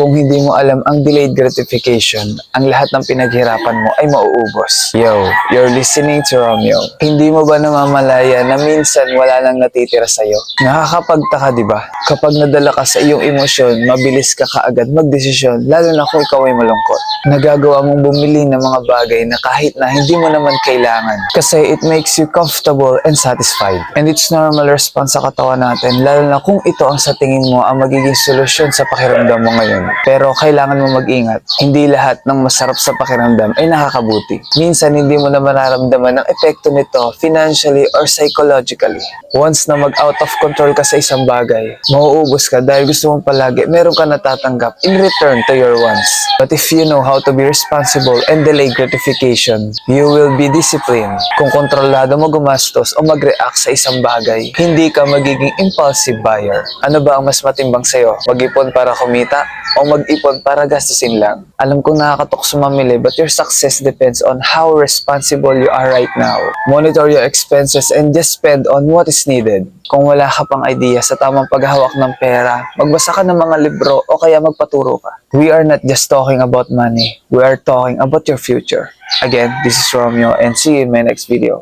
Kung hindi mo alam ang delayed gratification, ang lahat ng pinaghirapan mo ay mauubos. Yo, you're listening to Romeo. Hindi mo ba namamalaya na minsan wala nang natitira sa'yo? Nakakapagtaka, di ba? Kapag nadala ka sa iyong emosyon, mabilis ka kaagad magdesisyon, lalo na kung ikaw ay malungkot. Nagagawa mong bumili ng mga bagay na kahit na hindi mo naman kailangan. Kasi it makes you comfortable and satisfied. And it's normal response sa katawan natin, lalo na kung ito ang sa tingin mo ang magiging solusyon sa pakiramdam mo ngayon. Pero kailangan mo mag-ingat. Hindi lahat ng masarap sa pakiramdam ay nakakabuti. Minsan hindi mo na mararamdaman ang epekto nito financially or psychologically. Once na mag-out of control ka sa isang bagay, mauubos ka dahil gusto mong palagi meron ka natatanggap in return to your wants. But if you know how to be responsible and delay gratification, you will be disciplined. Kung kontrolado mo gumastos o mag-react sa isang bagay, hindi ka magiging impulsive buyer. Ano ba ang mas matimbang sa'yo? Mag-ipon para kumita o mag-ipon para gastusin lang? Alam kong nakakatukso mamili, but your success depends on how responsible you are right now. Monitor your expenses and just spend on what is needed. Kung wala ka pang idea sa tamang paghahawak ng pera, magbasa ka ng mga libro o kaya magpaturo ka. We are not just talking about money. We are talking about your future. Again, this is Romeo and see you in my next video.